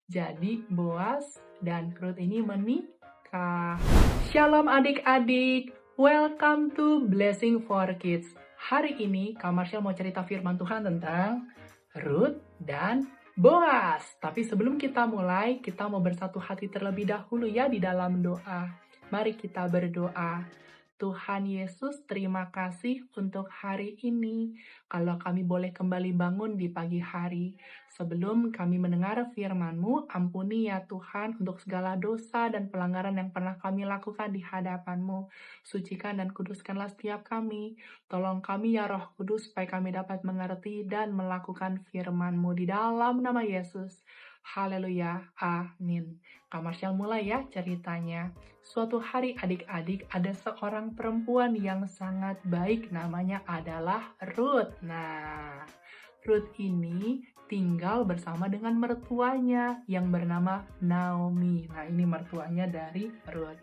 Jadi Boas dan Ruth ini menikah. Shalom adik-adik, welcome to Blessing for Kids. Hari ini Kak Marshall mau cerita firman Tuhan tentang Ruth dan Boas. Tapi sebelum kita mulai, kita mau bersatu hati terlebih dahulu ya di dalam doa. Mari kita berdoa. Tuhan Yesus, terima kasih untuk hari ini. Kalau kami boleh kembali bangun di pagi hari, sebelum kami mendengar firman-Mu, ampuni ya Tuhan untuk segala dosa dan pelanggaran yang pernah kami lakukan di hadapan-Mu. Sucikan dan kuduskanlah setiap kami. Tolong kami ya Roh Kudus supaya kami dapat mengerti dan melakukan firman-Mu di dalam nama Yesus. Haleluya, amin. Kak Marshall mulai ya ceritanya. Suatu hari adik-adik ada seorang perempuan yang sangat baik, namanya adalah Ruth. Nah, Ruth ini tinggal bersama dengan mertuanya yang bernama Naomi. Nah, ini mertuanya dari Ruth.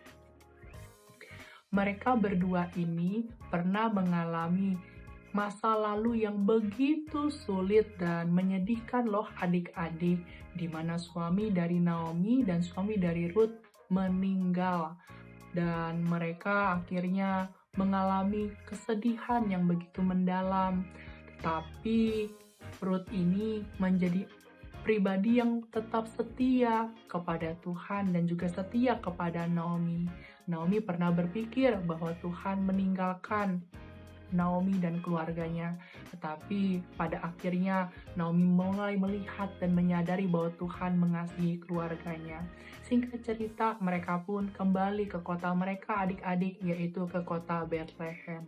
Mereka berdua ini pernah mengalami masa lalu yang begitu sulit dan menyedihkan loh adik-adik, di mana suami dari Naomi dan suami dari Ruth meninggal. Dan mereka akhirnya mengalami kesedihan yang begitu mendalam. Tapi Ruth ini menjadi pribadi yang tetap setia kepada Tuhan dan juga setia kepada Naomi. Naomi pernah berpikir bahwa Tuhan meninggalkan Naomi dan keluarganya. Tetapi pada akhirnya Naomi mulai melihat dan menyadari bahwa Tuhan mengasihi keluarganya. Singkat cerita, mereka pun kembali ke kota mereka adik-adik, yaitu ke kota Bethlehem.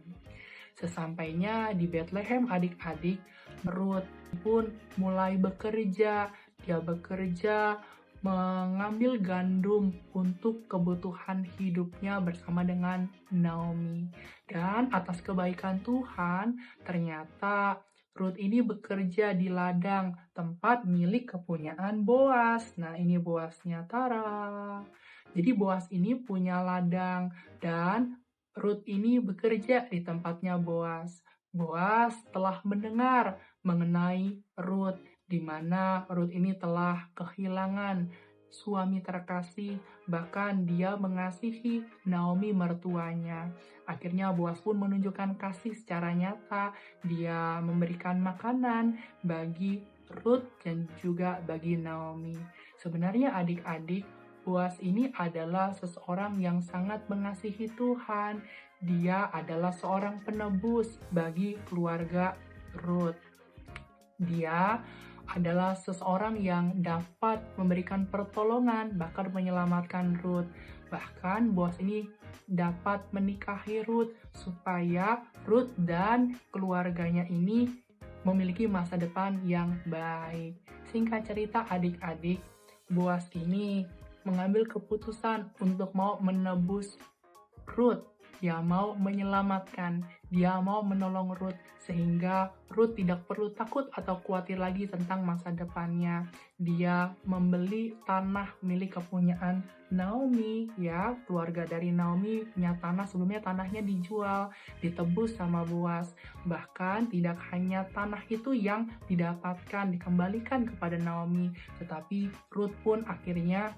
Sesampainya di Bethlehem adik-adik, Ruth pun mulai bekerja. Dia bekerja mengambil gandum untuk kebutuhan hidupnya bersama dengan Naomi. Dan atas kebaikan Tuhan, ternyata Ruth ini bekerja di ladang tempat milik kepunyaan Boas. Nah, ini Boasnya, Tara. Jadi Boas ini punya ladang dan Ruth ini bekerja di tempatnya Boas. Boas telah mendengar mengenai Ruth, di mana Ruth ini telah kehilangan suami terkasih, bahkan dia mengasihi Naomi mertuanya. Akhirnya Boas pun menunjukkan kasih secara nyata. Dia memberikan makanan bagi Ruth dan juga bagi Naomi. Sebenarnya adik-adik, Boas ini adalah seseorang yang sangat mengasihi Tuhan. Dia adalah seorang penebus bagi keluarga Ruth. Dia adalah seseorang yang dapat memberikan pertolongan, bahkan menyelamatkan Ruth. Bahkan Boas ini dapat menikahi Ruth supaya Ruth dan keluarganya ini memiliki masa depan yang baik. Singkat cerita adik-adik, Boas ini mengambil keputusan untuk mau menebus Ruth. Dia mau menyelamatkan, dia mau menolong Ruth, sehingga Ruth tidak perlu takut atau khawatir lagi tentang masa depannya. Dia membeli tanah milik kepunyaan Naomi, ya, keluarga dari Naomi punya tanah, sebelumnya tanahnya dijual, ditebus sama Boas. Bahkan tidak hanya tanah itu yang didapatkan, dikembalikan kepada Naomi, tetapi Ruth pun akhirnya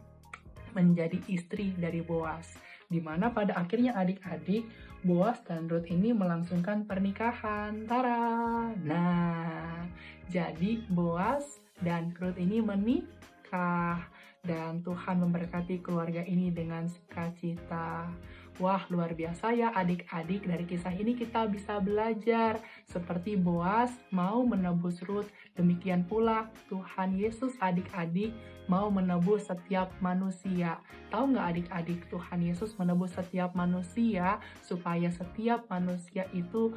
menjadi istri dari Boas, di mana pada akhirnya adik-adik, Boas dan Ruth ini melangsungkan pernikahan. Tara! Nah, jadi Boas dan Ruth ini menikah dan Tuhan memberkati keluarga ini dengan sukacita. Wah, luar biasa ya adik-adik, dari kisah ini kita bisa belajar seperti Boas mau menebus Ruth, demikian pula Tuhan Yesus adik-adik mau menebus setiap manusia. Tahu nggak adik-adik, Tuhan Yesus menebus setiap manusia supaya setiap manusia itu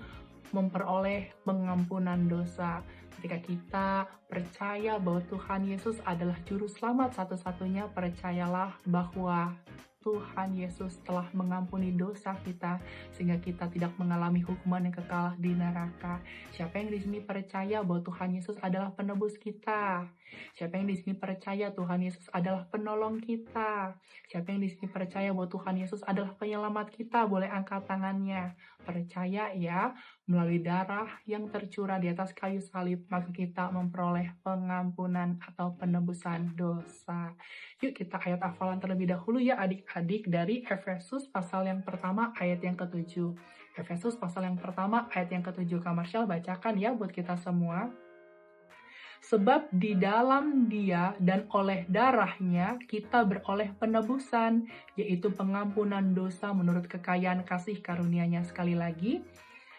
memperoleh pengampunan dosa. Ketika kita percaya bahwa Tuhan Yesus adalah juru selamat satu-satunya, percayalah bahwa Tuhan Yesus telah mengampuni dosa kita sehingga kita tidak mengalami hukuman yang kekal di neraka. Siapa yang di sini percaya bahwa Tuhan Yesus adalah penebus kita? Siapa yang di sini percaya Tuhan Yesus adalah penolong kita? Siapa yang di sini percaya bahwa Tuhan Yesus adalah penyelamat kita? Boleh angkat tangannya. Percaya ya, melalui darah yang tercurah di atas kayu salib, maka kita memperoleh pengampunan atau penebusan dosa. Yuk kita ayat hafalan terlebih dahulu ya adik-adik dari Efesus pasal yang pertama ayat yang ketujuh. Efesus pasal yang pertama ayat yang ketujuh. Kak Marshall bacakan ya buat kita semua. Sebab di dalam Dia dan oleh darahnya kita beroleh penebusan, yaitu pengampunan dosa menurut kekayaan kasih karunia-Nya. Sekali lagi,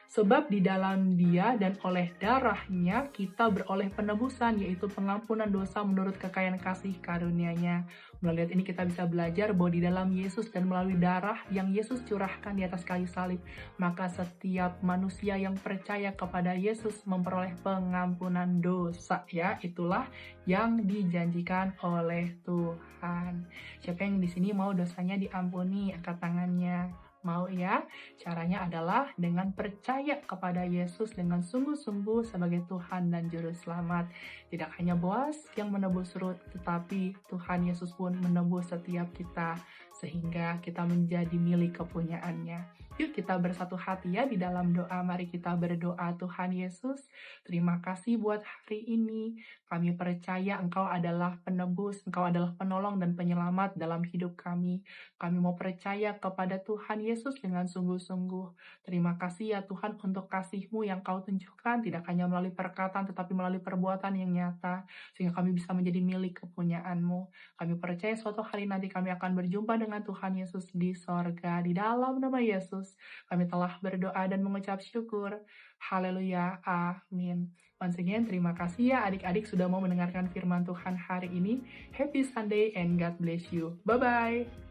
sebab di dalam Dia dan oleh darahnya kita beroleh penebusan, yaitu pengampunan dosa menurut kekayaan kasih karunia-Nya. Melalui ayat ini kita bisa belajar bahwa di dalam Yesus dan melalui darah yang Yesus curahkan di atas kayu salib, maka setiap manusia yang percaya kepada Yesus memperoleh pengampunan dosa ya. Itulah yang dijanjikan oleh Tuhan. Siapa yang di sini mau dosanya diampuni? Angkat tangannya. Mau ya? Caranya adalah dengan percaya kepada Yesus dengan sungguh-sungguh sebagai Tuhan dan Juru Selamat. Tidak hanya Boas yang menebus Rut, tetapi Tuhan Yesus pun menebus setiap kita, sehingga kita menjadi milik kepunyaannya. Yuk kita bersatu hati ya di dalam doa. Mari kita berdoa. Tuhan Yesus, terima kasih buat hari ini. Kami percaya Engkau adalah penebus, Engkau adalah penolong dan penyelamat dalam hidup kami. Kami mau percaya kepada Tuhan Yesus dengan sungguh-sungguh. Terima kasih ya Tuhan untuk kasih-Mu yang Kau tunjukkan, tidak hanya melalui perkataan tetapi melalui perbuatan yang nyata, sehingga kami bisa menjadi milik kepunyaan-Mu. Kami percaya suatu hari nanti kami akan berjumpa dengan Tuhan Yesus di sorga. Di dalam nama Yesus, kami telah berdoa dan mengucap syukur. Haleluya, amin. Once again, terima kasih ya adik-adik sudah mau mendengarkan firman Tuhan hari ini. Happy Sunday and God bless you. Bye-bye.